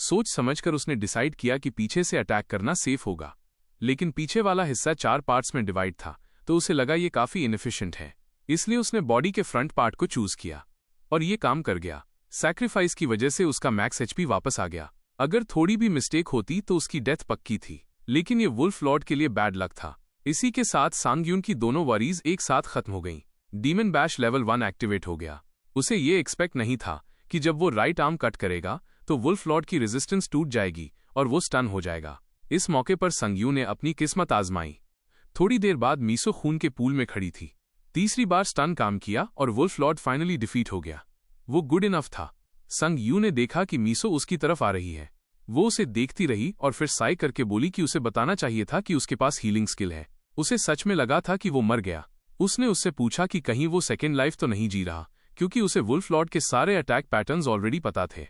सोच समझकर उसने डिसाइड किया कि पीछे से अटैक करना सेफ होगा, लेकिन पीछे वाला हिस्सा 4 पार्ट्स में डिवाइड था, तो उसे लगा ये काफी इनएफिशिएंट है, इसलिए उसने बॉडी के फ्रंट पार्ट को चूज किया और ये काम कर गया। सैक्रिफाइस की वजह से उसका मैक्स एचपी वापस आ गया। अगर थोड़ी भी मिस्टेक होती तो उसकी डेथ पक्की थी, लेकिन ये वुल्फ लॉर्ड के लिए बैड लक था। इसी के साथ सांग यून की दोनों वरीज एक साथ खत्म हो गईं। डीमन बैश लेवल 1 एक्टिवेट हो गया। उसे ये एक्सपेक्ट नहीं था कि जब वो राइट आर्म कट करेगा तो वुल्फ लॉर्ड की रेजिस्टेंस टूट जाएगी और वो स्टन हो जाएगा। इस मौके पर संग यू ने अपनी किस्मत आजमाई। थोड़ी देर बाद मीसो खून के पूल में खड़ी थी। तीसरी बार स्टन काम किया और वुल्फ लॉर्ड फाइनली डिफीट हो गया। वो गुड इनफ था। संग यू ने देखा कि मीसो उसकी तरफ आ रही है। वो उसे देखती रही और फिर साई करके बोली कि उसे बताना चाहिए था कि उसके पास हीलिंग स्किल है। उसे सच में लगा था कि वो मर गया। उसने उससे पूछा कि कहीं वो सेकेंड लाइफ तो नहीं जी रहा, क्योंकि उसे वुल्फ लॉर्ड के सारे अटैक पैटर्न्स ऑलरेडी पता थे।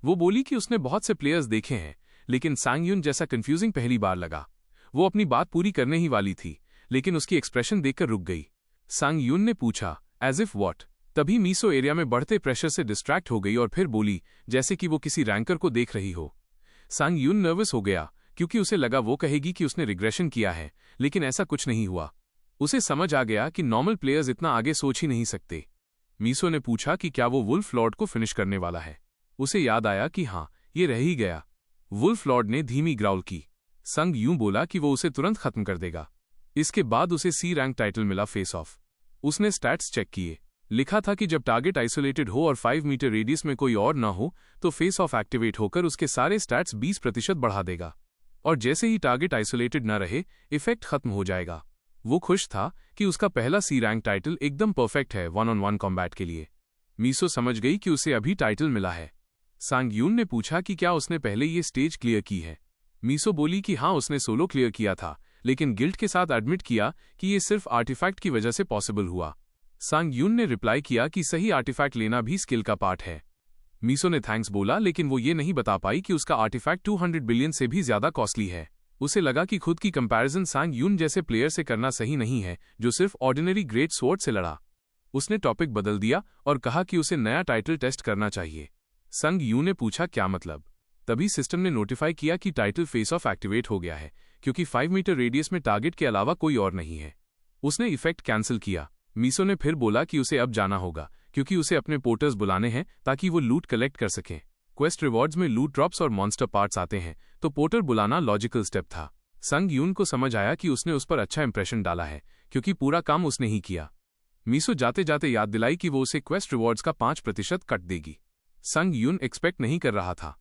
वो बोली कि उसने बहुत से प्लेयर्स देखे हैं, लेकिन सांग यून जैसा कंफ्यूजिंग पहली बार लगा। वो अपनी बात पूरी करने ही वाली थी, लेकिन उसकी एक्सप्रेशन देखकर रुक गई। सांग यून ने पूछा, एज इफ व्हाट? तभी मीसो एरिया में बढ़ते प्रेशर से डिस्ट्रैक्ट हो गई और फिर बोली जैसे कि वो किसी रैंकर को देख रही हो। सांग यून नर्वस हो गया, क्योंकि उसे लगा वो कहेगी कि उसने रिग्रेशन किया है, लेकिन ऐसा कुछ नहीं हुआ। उसे समझ आ गया कि नॉर्मल प्लेयर्स इतना आगे सोच ही नहीं सकते। मीसो ने पूछा कि क्या वो वुल्फ लॉर्ड को फिनिश करने वाला है। उसे याद आया कि हाँ, ये रह ही गया। वुल्फ लॉर्ड ने धीमी ग्राउल की। संग यूं बोला कि वो उसे तुरंत खत्म कर देगा। इसके बाद उसे सी रैंक टाइटल मिला फेस ऑफ। उसने स्टैट्स चेक किए। लिखा था कि जब टारगेट आइसोलेटेड हो और 5 मीटर रेडियस में कोई और ना हो तो फेस ऑफ एक्टिवेट होकर उसके सारे स्टैट्स 20% बढ़ा देगा, और जैसे ही टारगेट आइसोलेटेड न रहे इफेक्ट खत्म हो जाएगा। वो खुश था कि उसका पहला सी रैंक टाइटल एकदम परफेक्ट है 1-on-1 कॉम्बैट के लिए। मीसो समझ गई कि उसे अभी टाइटल मिला है। सांग यून ने पूछा कि क्या उसने पहले ये स्टेज क्लियर की है। मीसो बोली कि हाँ, उसने सोलो क्लियर किया था, लेकिन गिल्ट के साथ एडमिट किया कि ये सिर्फ आर्टिफैक्ट की वजह से पॉसिबल हुआ। सांग यून ने रिप्लाई किया कि सही आर्टिफैक्ट लेना भी स्किल का पार्ट है। मीसो ने थैंक्स बोला, लेकिन वो ये नहीं बता पाई कि उसका आर्टिफैक्ट 200 बिलियन से भी ज्यादा कॉस्टली है। उसे लगा कि खुद की कंपैरिजन सांग यून जैसे प्लेयर से करना सही नहीं है, जो सिर्फ ऑर्डिनरी ग्रेट स्वॉर्ड से लड़ा। उसने टॉपिक बदल दिया और कहा कि उसे नया टाइटल टेस्ट करना चाहिए। संग यू ने पूछा क्या मतलब। तभी सिस्टम ने नोटिफाई किया कि टाइटल फेस ऑफ एक्टिवेट हो गया है, क्योंकि 5 मीटर रेडियस में टारगेट के अलावा कोई और नहीं है। उसने इफेक्ट कैंसिल किया। मीसो ने फिर बोला कि उसे अब जाना होगा, क्योंकि उसे अपने पोर्टर्स बुलाने हैं ताकि वो लूट कलेक्ट कर सकें। क्वेस्ट रिवॉर्ड्स में लूट ड्रॉप्स और मॉन्स्टर पार्ट्स आते हैं, तो पोर्टर बुलाना लॉजिकल स्टेप था। संग यून को समझ आया कि उसने उस पर अच्छा इंप्रेशन डाला है, क्योंकि पूरा काम उसने ही किया। मीसो जाते जाते याद दिलाई कि वो उसे क्वेस्ट रिवॉर्ड्स का 5% कट देगी। संग यून एक्सपेक्ट नहीं कर रहा था।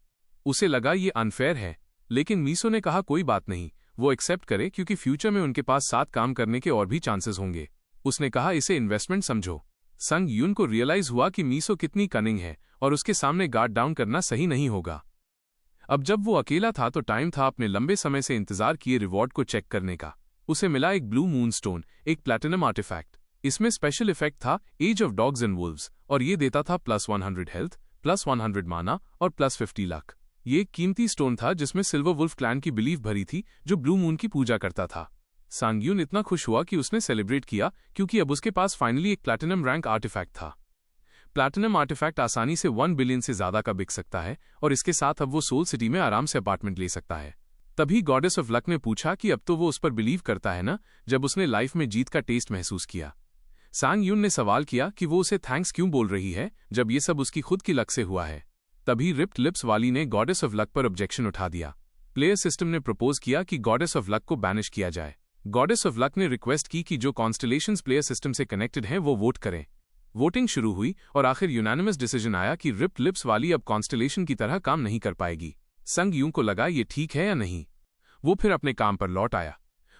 उसे लगा ये अनफेयर है, लेकिन मीसो ने कहा कोई बात नहीं, वो एक्सेप्ट करे, क्योंकि फ्यूचर में उनके पास साथ काम करने के और भी चांसेस होंगे। उसने कहा इसे इन्वेस्टमेंट समझो। संग यून को रियलाइज हुआ कि मीसो कितनी कनिंग है और उसके सामने गार्ड डाउन करना सही नहीं होगा। अब जब वो अकेला था तो टाइम था अपने लंबे समय से इंतजार किए रिवॉर्ड को चेक करने का। उसे मिला एक ब्लू मून स्टोन, एक प्लैटिनम आर्टिफैक्ट। इसमें स्पेशल इफेक्ट था age of dogs and wolves, और ये देता था +100 हेल्थ, +100 माना और +50 लक। ये एक कीमती स्टोन था जिसमें सिल्वर वुल्फ क्लैन की बिलीफ भरी थी, जो ब्लू मून की पूजा करता था। सांग यून इतना खुश हुआ कि उसने सेलिब्रेट किया, क्योंकि अब उसके पास फाइनली एक प्लैटिनम रैंक आर्टिफैक्ट था। प्लैटिनम आर्टिफैक्ट आसानी से 1 बिलियन से ज्यादा का बिक सकता है, और इसके साथ अब वो सोल सिटी में आराम से अपार्टमेंट ले सकता है। तभी गॉडेस ऑफ लक ने पूछा कि अब तो वो उस पर बिलीव करता है ना, जब उसने लाइफ में जीत का टेस्ट महसूस किया। सांग यून ने सवाल किया कि वो उसे थैंक्स क्यों बोल रही है, जब ये सब उसकी खुद की लक से हुआ है। तभी रिप्ड लिप्स वाली ने गॉडेस ऑफ लक पर ऑब्जेक्शन उठा दिया। प्लेयर सिस्टम ने प्रपोज किया कि गॉडेस ऑफ लक को बैनिश किया जाए। गॉडेस ऑफ लक ने रिक्वेस्ट की कि जो कॉन्स्टलेशंस प्लेयर सिस्टम से कनेक्टेड हैं वो वोट करें। वोटिंग शुरू हुई और आखिर यूनानिमस डिसीजन आया कि रिप्ड लिप्स वाली अब कॉन्स्टलेशन की तरह काम नहीं कर पाएगी। संग यून को लगा ये ठीक है या नहीं। वो फिर अपने काम पर लौट आया।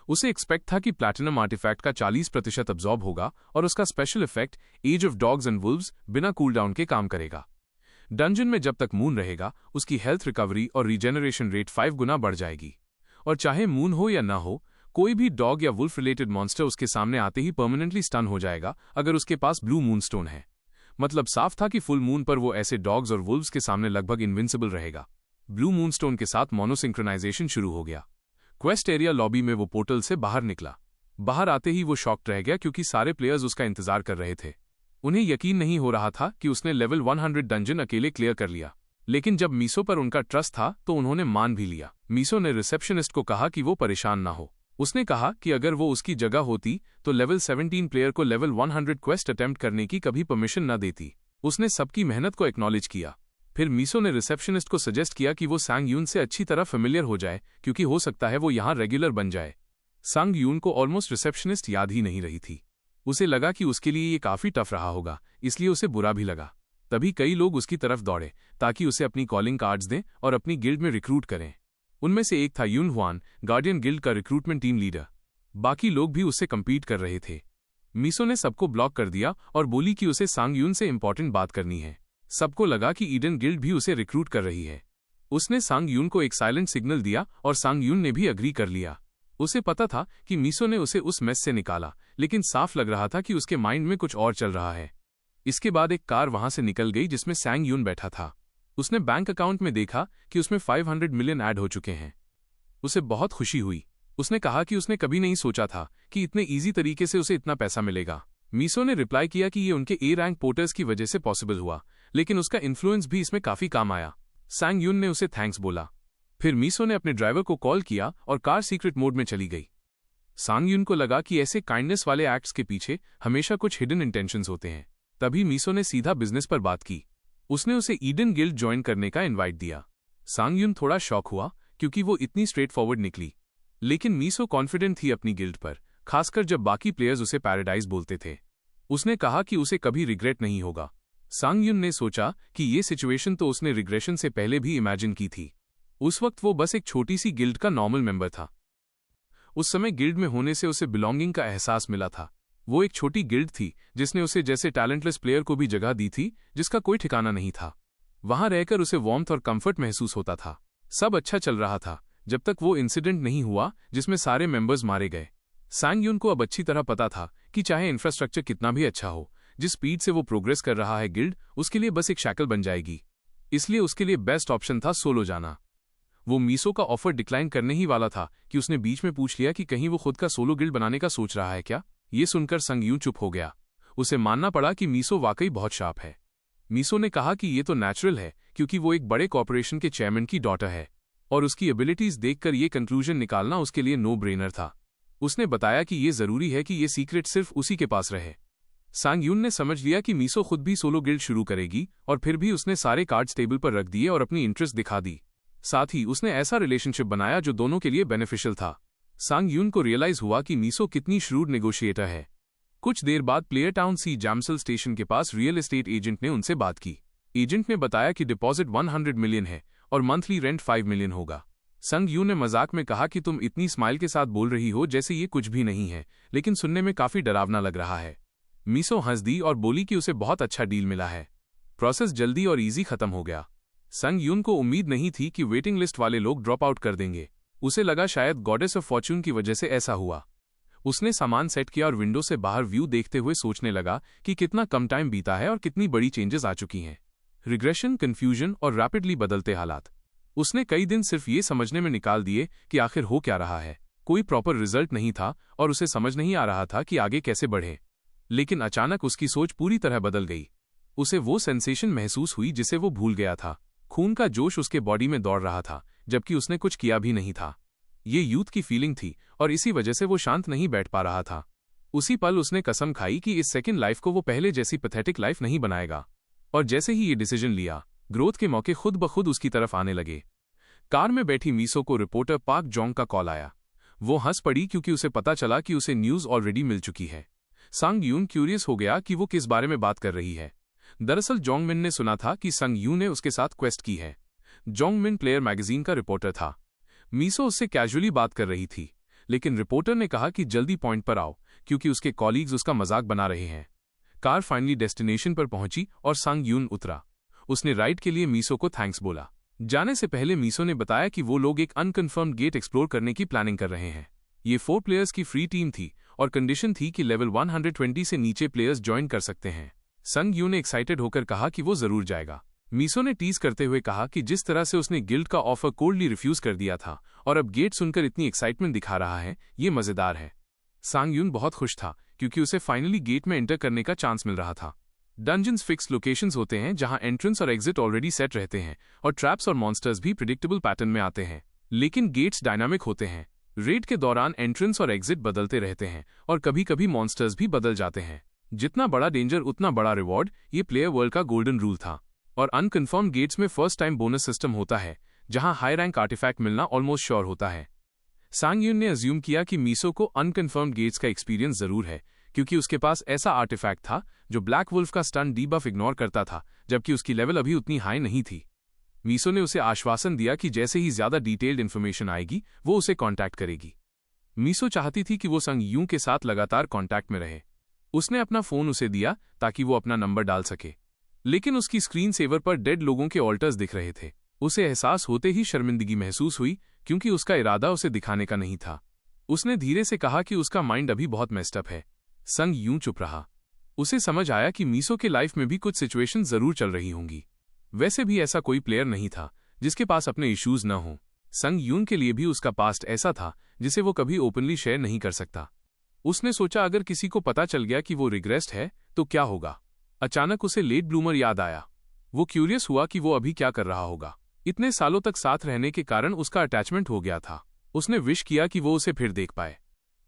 उसे एक्सपेक्ट था कि प्लैटिनम आर्टिफैक्ट का 40% अब्जॉर्ब होगा और उसका special effect age of dogs and wolves बिना कूलडाउन के काम करेगा। डंजन में जब तक मून रहेगा उसकी हेल्थ रिकवरी और रीजेनरेशन रेट 5 गुना बढ़ जाएगी, और चाहे मून हो या ना हो, कोई भी डॉग या वुल्फ रिलेटेड मॉन्स्टर उसके सामने आते ही परमानेंटली स्टन हो जाएगा अगर उसके पास ब्लू मून स्टोन है। मतलब साफ था कि फुल मून पर वो ऐसे डॉग्स और वुल्व्स के सामने लगभग इनविंसिबल रहेगा। ब्लू मून स्टोन के साथ मोनोसिंक्रोनाइजेशन शुरू हो गया। क्वेस्ट एरिया लॉबी में वो पोर्टल से बाहर निकला। बाहर आते ही वो शॉक्ड रह गया, क्योंकि सारे प्लेयर्स उसका इंतजार कर रहे थे। उन्हें यकीन नहीं हो रहा था कि उसने लेवल 100 डंजन अकेले क्लियर कर लिया। लेकिन जब मीसो पर उनका ट्रस्ट था तो उन्होंने मान भी लिया। मीसो ने रिसेप्शनिस्ट को कहा कि वो परेशान ना हो। उसने कहा कि अगर वो उसकी जगह होती तो लेवल 17 प्लेयर को लेवल 100 क्वेस्ट अटेम्प्ट करने की कभी परमिशन न देती। उसने सबकी मेहनत को एक्नॉलेज किया। फिर मीसो ने रिसेप्शनिस्ट को सजेस्ट किया कि वो सांग यून से अच्छी तरह फेमिलियर हो जाए, क्योंकि हो सकता है वो यहाँ रेगुलर बन जाए। सांग यून को ऑलमोस्ट रिसेप्शनिस्ट याद ही नहीं रही थी। उसे लगा कि उसके लिए ये काफी टफ रहा होगा, इसलिए उसे बुरा भी लगा। तभी कई लोग उसकी तरफ दौड़े ताकि उसे अपनी कॉलिंग कार्ड्स दें और अपनी गिल्ड में रिक्रूट करें। उनमें से एक था यून हुआन, गार्डियन गिल्ड का रिक्रूटमेंट टीम लीडर। बाकी लोग भी उससे कम्पीट कर रहे थे। मीसो ने सबको ब्लॉक कर दिया और बोली कि उसे सांग यून से इंपॉर्टेंट बात करनी है। सबको लगा कि ईडन गिल्ड भी उसे रिक्रूट कर रही है। उसने सांग यून को एक साइलेंट सिग्नल दिया और सांग यून ने भी अग्री कर लिया। उसे पता था कि मीसो ने उसे उस मेस से निकाला, लेकिन साफ लग रहा था कि उसके माइंड में कुछ और चल रहा है। इसके बाद एक कार वहां से निकल गई जिसमें सांग यून बैठा था। उसने बैंक अकाउंट में देखा कि उसमें 500 मिलियन ऐड हो चुके हैं। उसे बहुत खुशी हुई। उसने कहा कि उसने कभी नहीं सोचा था कि इतने ईजी तरीके से उसे इतना पैसा मिलेगा। मीसो ने रिप्लाई किया कि ये उनके ए रैंक पोर्टर्स की वजह से पॉसिबल हुआ, लेकिन उसका इन्फ्लुएंस भी इसमें काफी काम आया। सांग यून ने उसे थैंक्स बोला। फिर मीसो ने अपने ड्राइवर को कॉल किया और कार सीक्रेट मोड में चली गई। सांग यून को लगा कि ऐसे काइंडनेस वाले एक्ट्स के पीछे हमेशा कुछ हिडन इंटेंशंस होते हैं। तभी मीसो ने सीधा बिजनेस पर बात की। उसने उसे ईडन गिल्ड ज्वाइन करने का इनवाइट दिया। सांग यून थोड़ा शॉक हुआ क्योंकि वो इतनी स्ट्रेट फॉरवर्ड निकली, लेकिन मीसो कॉन्फिडेंट थी अपनी गिल्ड पर, खासकर जब बाकी प्लेयर्स उसे पैराडाइज बोलते थे। उसने कहा कि उसे कभी रिग्रेट नहीं होगा। सांग यून ने सोचा कि ये सिचुएशन तो उसने रिग्रेशन से पहले भी इमेजिन की थी। उस वक्त वो बस एक छोटी सी गिल्ड का नॉर्मल मेंबर था। उस समय गिल्ड में होने से उसे बिलोंगिंग का एहसास मिला था। वो एक छोटी गिल्ड थी जिसने उसे जैसे टैलेंटलेस प्लेयर को भी जगह दी थी जिसका कोई ठिकाना नहीं था। वहां रहकर उसे वार्मथ और कंफर्ट महसूस होता था। सब अच्छा चल रहा था जब तक वो इंसिडेंट नहीं हुआ जिसमें सारे मेंबर्स मारे गए। सांग यून को अब अच्छी तरह पता था कि चाहे इंफ्रास्ट्रक्चर कितना भी अच्छा हो, जिस स्पीड से वो प्रोग्रेस कर रहा है गिल्ड उसके लिए बस एक शैकल बन जाएगी। इसलिए उसके लिए बेस्ट ऑप्शन था सोलो जाना। वो मीसो का ऑफर डिक्लाइन करने ही वाला था कि उसने बीच में पूछ लिया कि कहीं वो खुद का सोलो गिल्ड बनाने का सोच रहा है क्या। ये सुनकर सांग यून चुप हो गया। उसे मानना पड़ा कि मीसो वाकई बहुत शार्प है। मीसो ने कहा कि ये तो नेचुरल है क्योंकि वो एक बड़े कॉर्पोरेशन के चेयरमैन की डॉटर है और उसकी एबिलिटीज देखकर ये कंक्लूजन निकालना उसके लिए नो ब्रेनर था। उसने बताया कि ये जरूरी है कि ये सीक्रेट सिर्फ उसी के पास रहे। सांग यून ने समझ लिया कि मीसो खुद भी सोलो गिल्ड शुरू करेगी और फिर भी उसने सारे कार्ड्स टेबल पर रख दिए और अपनी इंटरेस्ट दिखा दी। साथ ही उसने ऐसा रिलेशनशिप बनाया जो दोनों के लिए बेनिफिशियल था। सांग यून को रियलाइज हुआ कि मीसो कितनी श्रूड नेगोशिएटर है। कुछ देर बाद प्लेयर टाउन सी जैमसल स्टेशन के पास रियल एस्टेट एजेंट ने उनसे बात की। एजेंट ने बताया कि डिपॉजिट 100 मिलियन है और मंथली रेंट 5 मिलियन होगा। सांग यून ने मजाक में कहा कि तुम इतनी स्माइल के साथ बोल रही हो जैसे ये कुछ भी नहीं है, लेकिन सुनने में काफी डरावना लग रहा है। मीसो हंस दी और बोली कि उसे बहुत अच्छा डील मिला है। प्रोसेस जल्दी और इजी खत्म हो गया। सांग यून को उम्मीद नहीं थी कि वेटिंग लिस्ट वाले लोग ड्रॉप आउट कर देंगे। उसे लगा शायद गॉडेस ऑफ फॉर्च्यून की वजह से ऐसा हुआ। उसने सामान सेट किया और विंडो से बाहर व्यू देखते हुए सोचने लगा कि कितना कम टाइम बीता है और कितनी बड़ी चेंजेस आ चुकी हैं। रिग्रेशन, कंफ्यूजन और रैपिडली बदलते हालात। उसने कई दिन सिर्फ ये समझने में निकाल दिए कि आखिर हो क्या रहा है। कोई प्रॉपर रिजल्ट नहीं था और उसे समझ नहीं आ रहा था कि आगे कैसे बढ़े। लेकिन अचानक उसकी सोच पूरी तरह बदल गई। उसे वो सेंसेशन महसूस हुई जिसे वो भूल गया था। खून का जोश उसके बॉडी में दौड़ रहा था जबकि उसने कुछ किया भी नहीं था। ये यूथ की फीलिंग थी और इसी वजह से वो शांत नहीं बैठ पा रहा था। उसी पल उसने कसम खाई कि इस सेकंड लाइफ को वो पहले जैसी पैथेटिक लाइफ नहीं बनाएगा। और जैसे ही ये डिसीजन लिया, ग्रोथ के मौके खुद ब खुद उसकी तरफ आने लगे। कार में बैठी मीसो को रिपोर्टर पार्क जोंग का कॉल आया। वो हंस पड़ी क्योंकि उसे पता चला कि उसे न्यूज ऑलरेडी मिल चुकी है। सांग यून क्यूरियस हो गया कि वो किस बारे में बात कर रही है। दरअसल जोंगमिन ने सुना था कि सांग यून ने उसके साथ क्वेस्ट की है। जोंगमिन प्लेयर मैगजीन का रिपोर्टर था। मीसो उससे कैजुअली बात कर रही थी, लेकिन रिपोर्टर ने कहा कि जल्दी पॉइंट पर आओ क्योंकि उसके कॉलीग्स उसका मजाक बना रहे हैं। कार फाइनली डेस्टिनेशन पर पहुंची और सांग यून उतरा। उसने राइड के लिए मीसो को थैंक्स बोला। जाने से पहले मीसो ने बताया कि वो लोग एक अनकन्फर्म्ड गेट एक्सप्लोर करने की प्लानिंग कर रहे हैं। ये 4 प्लेयर्स की फ्री टीम थी और कंडीशन थी कि लेवल 120 से नीचे प्लेयर्स ज्वाइन कर सकते हैं। सांग यून ने एक्साइटेड होकर कहा कि वो जरूर जाएगा। मीसो ने टीज करते हुए कहा कि जिस तरह से उसने गिल्ड का ऑफर कोल्डली रिफ्यूज कर दिया था और अब गेट सुनकर इतनी एक्साइटमेंट दिखा रहा है, ये मजेदार है। सांग यून बहुत खुश था क्योंकि उसे फाइनली गेट में एंटर करने का चांस मिल रहा था। डंजन्स फिक्स लोकेशंस होते हैं जहां एंट्रेंस और एग्जिट ऑलरेडी सेट रहते हैं और ट्रैप्स और मॉन्स्टर्स भी प्रिडिक्टेबल पैटर्न में आते हैं। लेकिन गेट्स डायनामिक होते हैं। रेड के दौरान एंट्रेंस और एग्जिट बदलते रहते हैं और कभी कभी मॉन्स्टर्स भी बदल जाते हैं। जितना बड़ा डेंजर उतना बड़ा रिवॉर्ड, ये प्लेयर वर्ल्ड का गोल्डन रूल था। और अनकन्फर्म गेट्स में फर्स्ट टाइम बोनस सिस्टम होता है जहां हाई रैंक आर्टिफैक्ट मिलना ऑलमोस्ट श्योर होता है। सांग यून ने अज्यूम किया कि मीसो को अनकन्फर्म्ड गेट्स का एक्सपीरियंस जरूर है, क्योंकि उसके पास ऐसा आर्टिफैक्ट था जो ब्लैक वुल्फ का स्टन डीबफ इग्नोर करता था, जबकि उसकी लेवल अभी उतनी हाई नहीं थी। मीसो ने उसे आश्वासन दिया कि जैसे ही ज्यादा डिटेल्ड इन्फॉर्मेशन आएगी वो उसे कांटेक्ट करेगी। मीसो चाहती थी कि वो संग यूं के साथ लगातार कांटेक्ट में रहे। उसने अपना फोन उसे दिया ताकि वो अपना नंबर डाल सके, लेकिन उसकी स्क्रीन सेवर पर डेड लोगों के ऑल्टर्स दिख रहे थे। उसे एहसास होते ही शर्मिंदगी महसूस हुई, क्योंकि उसका इरादा उसे दिखाने का नहीं था। उसने धीरे से कहा कि उसका माइंड अभी बहुत मेस्टअप है। संग यूं चुप रहा। उसे समझ आया कि मीसो के लाइफ में भी कुछ सिचुएशन जरूर चल रही होंगी। वैसे भी ऐसा कोई प्लेयर नहीं था जिसके पास अपने इश्यूज न हों। संग यून के लिए भी उसका पास्ट ऐसा था जिसे वो कभी ओपनली शेयर नहीं कर सकता। उसने सोचा अगर किसी को पता चल गया कि वो रिग्रेस्ड है तो क्या होगा। अचानक उसे लेट ब्लूमर याद आया। वो क्यूरियस हुआ कि वो अभी क्या कर रहा होगा। इतने सालों तक साथ रहने के कारण उसका अटैचमेंट हो गया था। उसने विश किया कि वो उसे फिर देख पाए।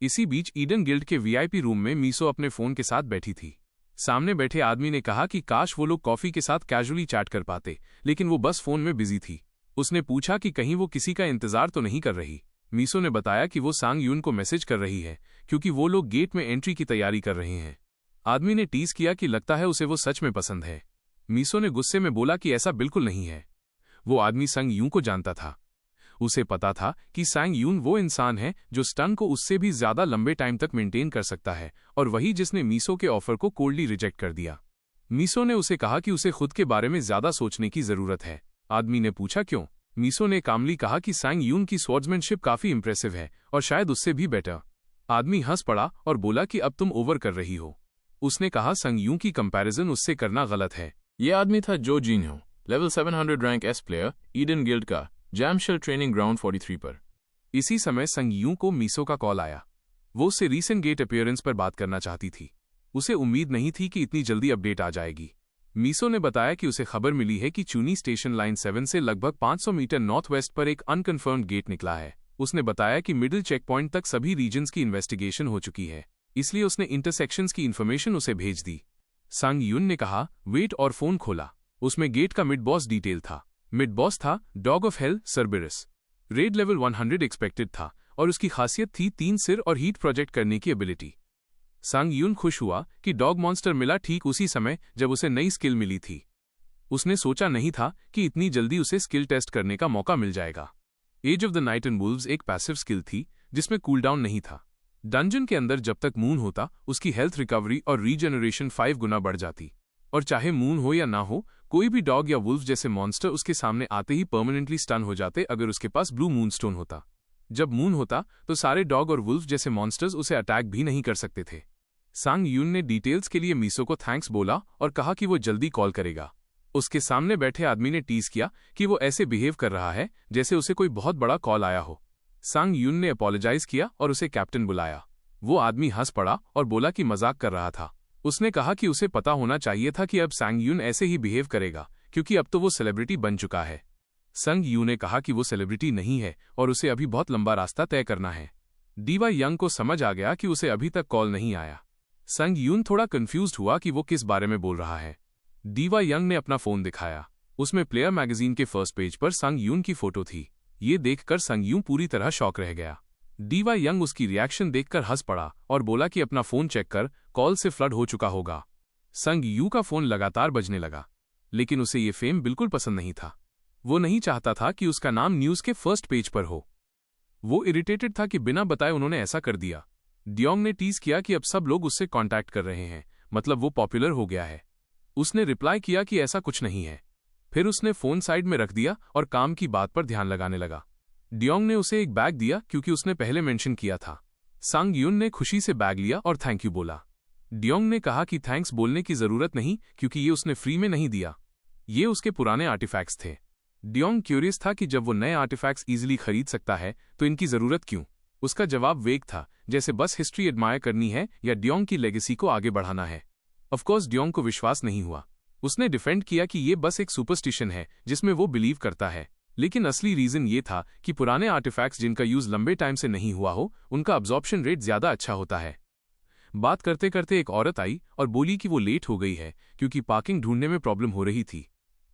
इसी बीच ईडन गिल्ड के वीआईपी रूम में मीसो अपने फोन के साथ बैठी थी। सामने बैठे आदमी ने कहा कि काश वो लोग कॉफी के साथ कैजुअली चैट कर पाते, लेकिन वो बस फोन में बिजी थी। उसने पूछा कि कहीं वो किसी का इंतजार तो नहीं कर रही। मीसो ने बताया कि वो सांग यून को मैसेज कर रही है, क्योंकि वो लोग गेट में एंट्री की तैयारी कर रहे हैं। आदमी ने टीज किया कि लगता है उसे वो सच में पसंद है। मीसो ने गुस्से में बोला कि ऐसा बिल्कुल नहीं है। वो आदमी संग यून को जानता था। उसे पता था कि सांग यून वो इंसान है जो स्टन को उससे भी ज्यादा लंबे टाइम तक मेंटेन कर सकता है, और वही जिसने मीसो के ऑफर को कोल्डली रिजेक्ट कर दिया। मीसो ने उसे कहा कि उसे खुद के बारे में ज्यादा सोचने की जरूरत है। आदमी ने पूछा क्यों। मीसो ने कामली कहा कि सांग यून की स्वॉर्ड्समैनशिप काफी इंप्रेसिव है और शायद उससे भी बेटर। आदमी हंस पड़ा और बोला कि अब तुम ओवर कर रही हो। उसने कहा संग यून की कंपैरिजन उससे करना गलत है। यह आदमी था जो Jinho, level 700 rank S player, Eden guild का, जैमशेल ट्रेनिंग ग्राउंड 43 पर। इसी समय संग यून को मीसो का कॉल आया। वो उससे रीसेंट गेट अपीयरेंस पर बात करना चाहती थी। उसे उम्मीद नहीं थी कि इतनी जल्दी अपडेट आ जाएगी। मीसो ने बताया कि उसे खबर मिली है कि चूनी स्टेशन लाइन 7 से लगभग 500 मीटर नॉर्थ वेस्ट पर एक अनकन्फर्म्ड गेट निकला है। उसने बताया कि मिडिल चेक पॉइंट तक सभी रीजन्स की इन्वेस्टिगेशन हो चुकी है, इसलिए उसने इंटरसेक्शंस की इन्फॉर्मेशन उसे भेज दी। सांग यून ने कहा वेट और फोन खोला। उसमें गेट का मिड बॉस डिटेल था। मिड बॉस था dog of hell Cerberus. Raid level 100 expected था और उसकी खासियत थी 3 सिर और हीट प्रोजेक्ट करने की एबिलिटी। सांग यून खुश हुआ कि डॉग मॉन्स्टर मिला ठीक उसी समय जब उसे नई स्किल मिली थी। उसने सोचा नहीं था कि इतनी जल्दी उसे स्किल टेस्ट करने का मौका मिल जाएगा। Age of the night and wolves एक पैसिव स्किल थी जिसमें कूलडाउन नहीं था। डंजन के अंदर जब तक मून होता उसकी हेल्थ रिकवरी और रीजनरेशन 5 गुना बढ़ जाती, और चाहे मून हो या ना हो कोई भी डॉग या वुल्फ जैसे मॉन्स्टर उसके सामने आते ही परमानेंटली स्टन हो जाते अगर उसके पास ब्लू मूनस्टोन होता। जब मून होता तो सारे डॉग और वुल्फ जैसे मॉन्स्टर्स उसे अटैक भी नहीं कर सकते थे। सांग यून ने डिटेल्स के लिए मीसो को थैंक्स बोला और कहा कि वो जल्दी कॉल करेगा। उसके सामने बैठे आदमी ने टीज किया कि वो ऐसे बिहेव कर रहा है जैसे उसे कोई बहुत बड़ा कॉल आया हो। सांग यून ने अपोलोजाइज किया और उसे कैप्टन बुलाया। वो आदमी हंस पड़ा और बोला कि मजाक कर रहा था। उसने कहा कि उसे पता होना चाहिए था कि अब सांग यून ऐसे ही बिहेव करेगा, क्योंकि अब तो वो सेलिब्रिटी बन चुका है। संग यू ने कहा कि वो सेलिब्रिटी नहीं है और उसे अभी बहुत लंबा रास्ता तय करना है। डीवा यंग को समझ आ गया कि उसे अभी तक कॉल नहीं आया। संग यून थोड़ा कंफ्यूज्ड हुआ कि वो किस बारे में बोल रहा है। डीवा यंग ने अपना फोन दिखाया। उसमें प्लेयर मैगजीन के फर्स्ट पेज पर संग यून की फोटो थी। ये देखकर संग यून पूरी तरह शॉक रह गया। डीवा यंग उसकी रिएक्शन देखकर हंस पड़ा और बोला कि अपना फोन चेक कर, कॉल से फ्लड हो चुका होगा। संग यू का फोन लगातार बजने लगा, लेकिन उसे ये फेम बिल्कुल पसंद नहीं था। वो नहीं चाहता था कि उसका नाम न्यूज के फर्स्ट पेज पर हो। वो इरिटेटेड था कि बिना बताए उन्होंने ऐसा कर दिया। डियोंग ने टीज किया कि अब सब लोग उससे कांटेक्ट कर रहे हैं, मतलब वो पॉपुलर हो गया है। उसने रिप्लाई किया कि ऐसा कुछ नहीं है। फिर उसने फोन साइड में रख दिया और काम की बात पर ध्यान लगाने लगा। डियोंग ने उसे एक बैग दिया क्योंकि उसने पहले मेंशन किया था। सांग यून ने खुशी से बैग लिया और थैंक यू बोला। डियोंग ने कहा कि थैंक्स बोलने की जरूरत नहीं, क्योंकि ये उसने फ्री में नहीं दिया, ये उसके पुराने आर्टिफैक्ट्स थे। डियोंग क्यूरियस था कि जब वो नए आर्टिफैक्ट्स इजीली खरीद सकता है तो इनकी जरूरत क्यों। उसका जवाब वेग था, जैसे बस हिस्ट्री एडमायर करनी है या डियोंग की लेगेसी को आगे बढ़ाना है। ऑफकोर्स ड्योंग को विश्वास नहीं हुआ। उसने डिफेंड किया कि ये बस एक सुपरस्टिशन है जिसमें वो बिलीव करता है, लेकिन असली रीजन ये था कि पुराने आर्टिफैक्ट्स जिनका यूज लंबे टाइम से नहीं हुआ हो उनका अब्जॉर्प्शन रेट ज्यादा अच्छा होता है। बात करते करते एक औरत आई और बोली कि वो लेट हो गई है क्योंकि पार्किंग ढूंढने में प्रॉब्लम हो रही थी।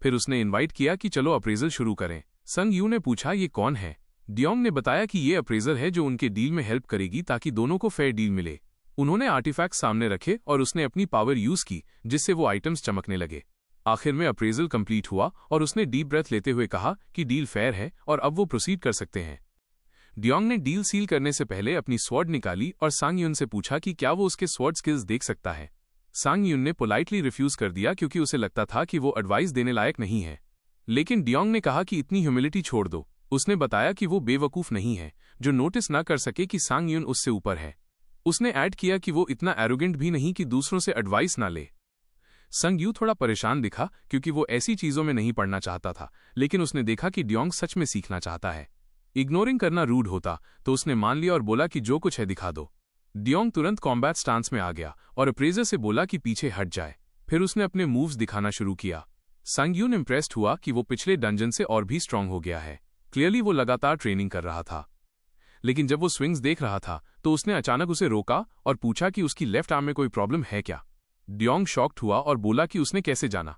फिर उसने इनवाइट किया कि चलो अप्रेजल शुरू करें। संग यू ने पूछा ये कौन है। ड्योंग ने बताया कि ये अप्रेजर है जो उनके डील में हेल्प करेगी ताकि दोनों को फेयर डील मिले। उन्होंने आर्टिफैक्ट सामने रखे और उसने अपनी पावर यूज की जिससे वो आइटम्स चमकने लगे। आखिर में अप्रेजल कंप्लीट हुआ और उसने डीप ब्रेथ लेते हुए कहा कि डील फेयर है और अब वो प्रोसीड कर सकते हैं। ड्योंग ने डील सील करने से पहले अपनी स्वॉर्ड निकाली और सांग यून से पूछा कि क्या वो उसके स्वॉर्ड स्किल्स देख सकता है। सांग यून ने पोलाइटली रिफ्यूज कर दिया क्योंकि उसे लगता था कि वो एडवाइस देने लायक नहीं है। लेकिन ड्योंग ने कहा कि इतनी ह्यूमिलिटी छोड़ दो। उसने बताया कि वो बेवकूफ नहीं है जो नोटिस न कर सके कि सांग यून उससे ऊपर है। उसने ऐड किया कि वो इतना एरोगेंट भी नहीं कि दूसरों से एडवाइस ना ले। संग यू थोड़ा परेशान दिखा क्योंकि वो ऐसी चीजों में नहीं पढ़ना चाहता था, लेकिन उसने देखा कि ड्योंग सच में सीखना चाहता है। इग्नोरिंग करना रूड होता तो उसने मान लिया और बोला कि जो कुछ है दिखा दो। ड्योंग तुरंत कॉम्बैट स्टांस में आ गया और अप्रेजर से बोला कि पीछे हट जाए। फिर उसने अपने मूव्स दिखाना शुरू किया। संग यून इम्प्रेस्ड हुआ कि वो पिछले डंजन से और भी स्ट्रांग हो गया है। क्लियरली वो लगातार ट्रेनिंग कर रहा था। लेकिन जब वो स्विंग्स देख रहा था तो उसने अचानक उसे रोका और पूछा कि उसकी लेफ्ट आर्म में कोई प्रॉब्लम है क्या। ड्योंग शॉक्ड हुआ और बोला कि उसने कैसे जाना।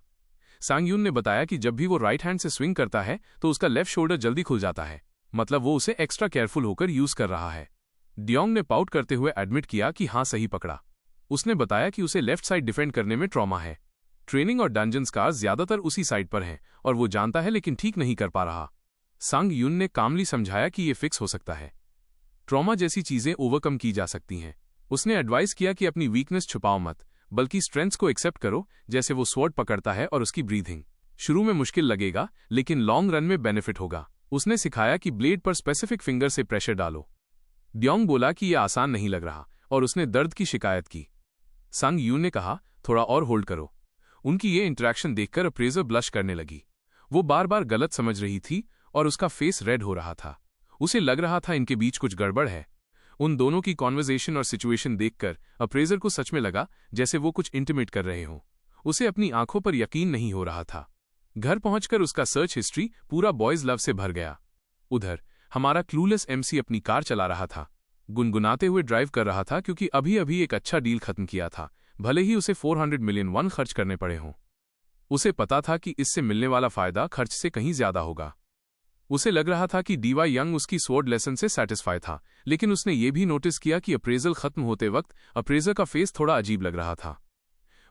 सांग यून ने बताया कि जब भी वो राइट हैंड से स्विंग करता है तो उसका लेफ्ट शोल्डर जल्दी खुल जाता है, मतलब वो उसे एक्स्ट्रा केयरफुल होकर यूज कर रहा है। ड्योंग ने पाउट करते हुए एडमिट किया कि हाँ सही पकड़ा। उसने बताया कि उसे लेफ्ट साइड डिफेंड करने में ट्रॉमा है। ट्रेनिंग और डंजन स्कार्स ज्यादातर उसी साइड पर हैं और वो जानता है लेकिन ठीक नहीं कर पा रहा। सांग यून ने कामली समझाया कि ये फिक्स हो सकता है। ट्रॉमा जैसी चीजें ओवरकम की जा सकती हैं। उसने एडवाइस किया कि अपनी वीकनेस छुपाओ मत, बल्कि स्ट्रेंथ्स को एक्सेप्ट करो, जैसे वो स्वॉर्ड पकड़ता है और उसकी ब्रीथिंग। शुरू में मुश्किल लगेगा लेकिन लॉन्ग रन में बेनिफिट होगा। उसने सिखाया कि ब्लेड पर स्पेसिफिक फिंगर से प्रेशर डालो। ड्योंग बोला कि यह आसान नहीं लग रहा और उसने दर्द की शिकायत की। सांग यून ने कहा थोड़ा और होल्ड करो। उनकी ये इंटरेक्शन देखकर अप्रेजर ब्लश करने लगी। वो बार बार गलत समझ रही थी और उसका फेस रेड हो रहा था। उसे लग रहा था इनके बीच कुछ गड़बड़ है। उन दोनों की कॉन्वर्सेशन और सिचुएशन देखकर अप्रेजर को सच में लगा जैसे वो कुछ इंटिमेट कर रहे हों। उसे अपनी आंखों पर यकीन नहीं हो रहा था। घर पहुंचकर उसका सर्च हिस्ट्री पूरा बॉयज लव से भर गया। उधर हमारा क्लूलेस एमसी अपनी कार चला रहा था, गुनगुनाते हुए ड्राइव कर रहा था क्योंकि अभी अभी एक अच्छा डील खत्म किया था, भले ही उसे 400 मिलियन वन खर्च करने पड़े हों। उसे पता था कि इससे मिलने वाला फायदा खर्च से कहीं ज्यादा होगा। उसे लग रहा था कि डीवाई यंग उसकी स्वॉर्ड लेसन से सैटिस्फाई था, लेकिन उसने ये भी नोटिस किया कि अप्रेजल खत्म होते वक्त अप्रेजर का फेस थोड़ा अजीब लग रहा था।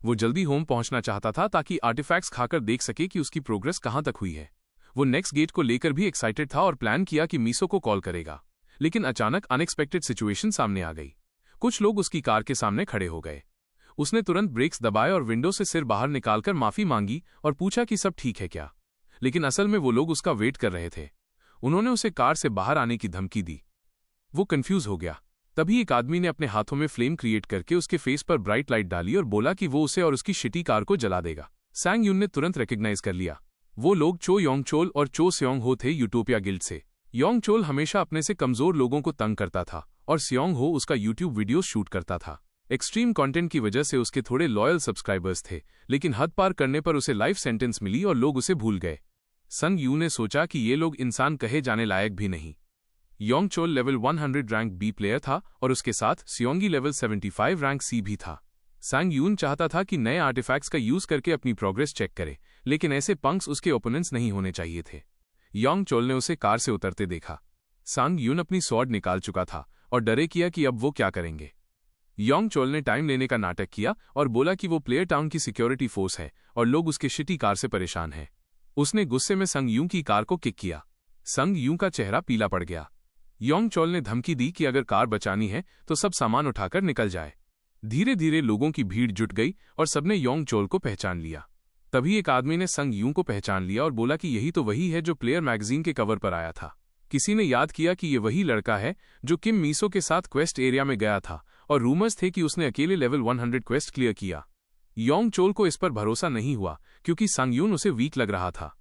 वो जल्दी होम पहुंचना चाहता था ताकि आर्टिफैक्ट्स खाकर देख सके कि उसकी प्रोग्रेस कहां तक हुई है। वो नेक्स्ट गेट को लेकर भी एक्साइटेड था और प्लान किया कि मीसो को कॉल करेगा, लेकिन अचानक अनएक्सपेक्टेड सिचुएशन सामने आ गई। कुछ लोग उसकी कार के सामने खड़े हो गए। उसने तुरंत ब्रेक्स दबाए और विंडो से सिर बाहर निकालकर माफी मांगी और पूछा कि सब ठीक है क्या। लेकिन असल में वो लोग उसका वेट कर रहे थे। उन्होंने उसे कार से बाहर आने की धमकी दी। वो कंफ्यूज हो गया। तभी एक आदमी ने अपने हाथों में फ्लेम क्रिएट करके उसके फेस पर ब्राइट लाइट डाली और बोला कि वो उसे और उसकी शिटी कार को जला देगा। सांग यून ने तुरंत रिकग्नाइज कर लिया। वो लोग चो योंग चोल और चो स्योंग हो थे यूटोपिया गिल्ड से। योंग चोल हमेशा अपने से कमजोर लोगों को तंग करता था और स्योंग हो उसका यूट्यूब वीडियो शूट करता था। एक्सट्रीम कंटेंट की वजह से उसके थोड़े लॉयल सब्सक्राइबर्स थे, लेकिन हद पार करने पर उसे लाइफ सेंटेंस मिली और लोग उसे भूल गए। संग यू ने सोचा कि ये लोग इंसान कहे जाने लायक भी नहीं। Yong Chol level 100 rank B player था और उसके साथ स्योंगी लेवल 75 रैंक सी भी था। सांग यून चाहता था कि नए आर्टिफैक्ट्स का यूज करके अपनी प्रोग्रेस चेक करे, लेकिन ऐसे पंक्स उसके ओपोनेंट्स नहीं होने चाहिए थे। योंग चोल ने उसे कार से उतरते देखा। सांग यून अपनी स्वॉर्ड निकाल चुका था और डरे किया कि अब वो क्या करेंगे। योंग चोल ने टाइम लेने का नाटक किया और बोला कि वो प्लेयर टाउन की सिक्योरिटी फोर्स है और लोग उसके शिटी कार से परेशान हैं। उसने गुस्से में संग यूं की कार को किक किया। संग यूं का चेहरा पीला पड़ गया। योंग चोल ने धमकी दी कि अगर कार बचानी है तो सब सामान उठाकर निकल जाए। धीरे धीरे लोगों की भीड़ जुट गई और सबने योंग चोल को पहचान लिया। तभी एक आदमी ने संग यूं को पहचान लिया और बोला कि यही तो वही है जो प्लेयर मैगजीन के कवर पर आया था। किसी ने याद किया कि ये वही लड़का है जो किम मीसो के साथ क्वेस्ट एरिया में गया था और रूमर्स थे कि उसने अकेले लेवल 100 क्वेस्ट क्लियर किया। योंग चोल को इस पर भरोसा नहीं हुआ क्योंकि सांग यून उसे वीक लग रहा था।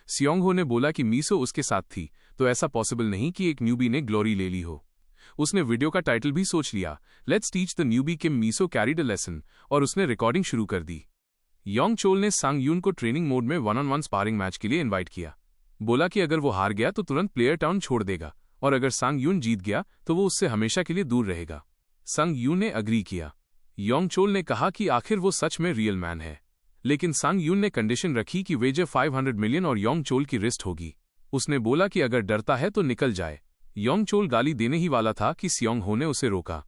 स्योंग हो ने बोला कि मीसो उसके साथ थी, तो ऐसा पॉसिबल नहीं कि एक न्यूबी ने ग्लोरी ले ली हो। उसने वीडियो का टाइटल भी सोच लिया, let's teach the newbie Kim Miso carried a lesson, और उसने रिकॉर्डिंग शुरू कर दी। योंग चोल ने सांग यून को ट्रेनिंग मोड में 1-on-1 स्पारिंग मैच के लिए इनवाइट किया। बोला कि अगर वो हार गया तो तुरंत प्लेयर टाउन छोड़ देगा, और अगर सांग यून जीत गया तो वो उससे हमेशा के लिए दूर रहेगा। सांग यून ने अग्री किया। योंग चोल ने कहा कि आखिर वो सच में रियल मैन है, लेकिन सांग यून ने कंडीशन रखी कि वेजर 500 मिलियन और योंग चोल की रिस्ट होगी। उसने बोला कि अगर डरता है तो निकल जाए। योंग चोल गाली देने ही वाला था कि सियोंग हो ने उसे रोका।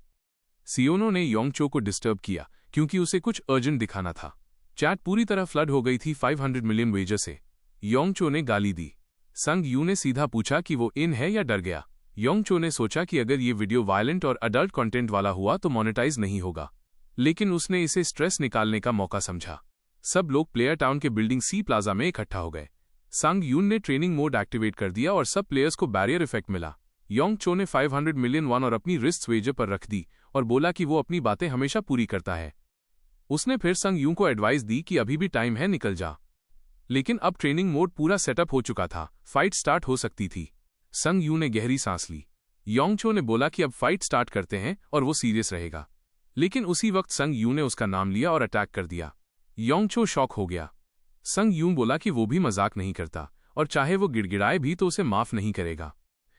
सियोनो ने योंग चो को डिस्टर्ब किया क्योंकि उसे कुछ अर्जेंट दिखाना था। चैट पूरी तरह फ्लड हो गई थी 500 मिलियन वेजर से। योंग चो ने गाली दी। संग यू ने सीधा पूछा कि वो इन है या डर गया। योंग चो ने सोचा कि अगर ये वीडियो वायलेंट और अडल्ट कंटेंट वाला हुआ तो मोनेटाइज नहीं होगा, लेकिन उसने इसे स्ट्रेस निकालने का मौका समझा। सब लोग प्लेयर टाउन के बिल्डिंग सी प्लाजा में इकट्ठा हो गए। सांग यून ने ट्रेनिंग मोड एक्टिवेट कर दिया और सब प्लेयर्स को बैरियर इफेक्ट मिला। योंग चो ने 500 मिलियन वन और अपनी रिस्ट वेजर पर रख दी और बोला कि वो अपनी बातें हमेशा पूरी करता है। उसने फिर संग यून को एडवाइस दी कि अभी भी टाइम है, निकल जा। लेकिन अब ट्रेनिंग मोड पूरा सेटअप हो चुका था, फाइट स्टार्ट हो सकती थी। संग यू ने गहरी सांस ली। योंग चो ने बोला कि अब फाइट स्टार्ट करते हैं और वो सीरियस रहेगा, लेकिन उसी वक्त संग यू ने उसका नाम लिया और अटैक कर दिया। योंग चो शॉक हो गया। संग यू बोला कि वो भी मजाक नहीं करता और चाहे वो गिड़गिड़ाए भी तो उसे माफ नहीं करेगा।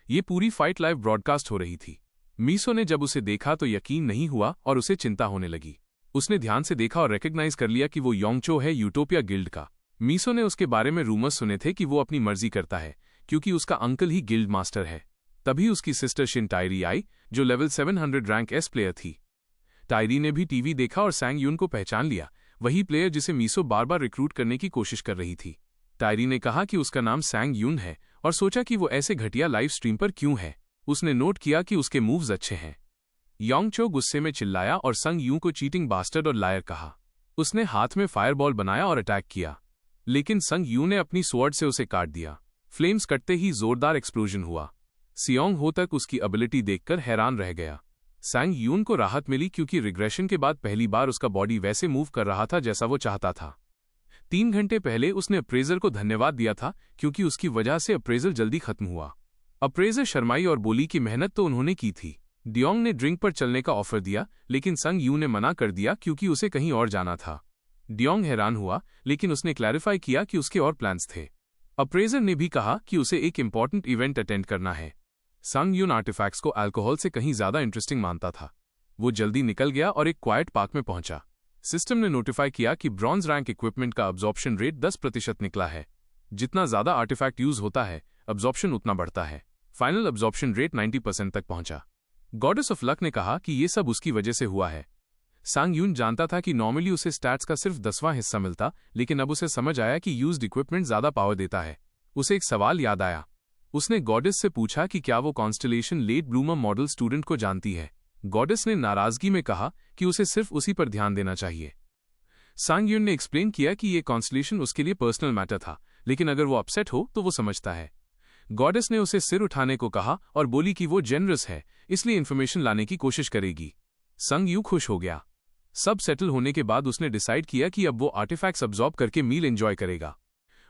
ये पूरी फाइट लाइव ब्रॉडकास्ट हो रही थी। मीसो ने जब उसे देखा तो यकीन नहीं हुआ और उसे चिंता होने लगी। उसने ध्यान से देखा और रिकॉग्नाइज कर लिया कि वो योंग चो है, यूटोपिया गिल्ड का। मीसो ने उसके बारे में रूमर्स सुने थे कि वो अपनी मर्जी करता है क्योंकि उसका अंकल ही गिल्ड मास्टर है। तभी उसकी सिस्टर शिन टायरी आई, जो लेवल 700 रैंक एस प्लेयर थी। टायरी ने भी टीवी देखा और सांग यून को पहचान लिया, वही प्लेयर जिसे मीसो बार बार रिक्रूट करने की कोशिश कर रही थी। टायरी ने कहा कि उसका नाम सांग यून है और सोचा कि वो ऐसे घटिया लाइव स्ट्रीम पर क्यों है। उसने नोट किया कि उसके मूव्स अच्छे हैं। योंग चो गुस्से में चिल्लाया और संग यू को चीटिंग बास्टर्ड और लायर कहा। उसने हाथ में फायरबॉल बनाया और अटैक किया, लेकिन संग यू ने अपनी स्वॉर्ड से उसे काट दिया। फ्लेम्स कटते ही जोरदार एक्सप्लोजन हुआ। सियोंग हो तक उसकी एबिलिटी देखकर हैरान रह गया। सांग यून को राहत मिली क्योंकि रिग्रेशन के बाद पहली बार उसका बॉडी वैसे मूव कर रहा था जैसा वो चाहता था। 3 घंटे पहले उसने अप्रेजर को धन्यवाद दिया था क्योंकि उसकी वजह से अप्रेजल जल्दी खत्म हुआ। अप्रेजर शर्माई और बोली कि मेहनत तो उन्होंने की थी। डियोंग ने ड्रिंक पर चलने का ऑफर दिया, लेकिन संग यू ने मना कर दिया क्योंकि उसे कहीं और जाना था। डियोंग हैरान हुआ, लेकिन उसने क्लैरिफाई किया कि उसके और प्लान्स थे। अप्रेजर ने भी कहा कि उसे एक इंपॉर्टेंट इवेंट अटेंड करना है। संग यून आर्टिफैक्ट्स को अल्कोहल से कहीं ज्यादा इंटरेस्टिंग मानता था। वो जल्दी निकल गया और एक क्वाइट पार्क में पहुंचा। सिस्टम ने नोटिफाई किया कि ब्रॉन्ज रैंक इक्विपमेंट का अब्जॉर्प्शन रेट 10% निकला है। जितना ज्यादा आर्टिफैक्ट यूज होता है, अब्जॉर्प्शन उतना बढ़ता है। फाइनल अब्जॉर्प्शन रेट 90% तक पहुंचा। गॉडेस ऑफ लक ने कहा कि ये सब उसकी वजह से हुआ है। सांग यून जानता था कि नॉर्मली उसे स्टैट्स का सिर्फ 10वां हिस्सा मिलता, लेकिन अब उसे समझ आया कि यूज्ड इक्विपमेंट ज्यादा पावर देता है। उसे एक सवाल याद आया। उसने गॉडेस से पूछा कि क्या वो constellation late bloomer model student को जानती है। गॉडेस ने नाराजगी में कहा कि उसे सिर्फ उसी पर ध्यान देना चाहिए। सांग यून ने एक्सप्लेन किया कि ये कॉन्स्टलेशन उसके लिए पर्सनल मैटर था, लेकिन अगर वो अपसेट हो तो वो समझता है। गॉडेस ने उसे सिर उठाने को कहा और बोली कि वो जेनरस है, इसलिए इन्फॉर्मेशन लाने की कोशिश करेगी। संग यू खुश हो गया। सब सेटल होने के बाद उसने डिसाइड किया कि अब वो आर्टिफैक्ट्स अब्जॉर्ब करके मील एंजॉय करेगा।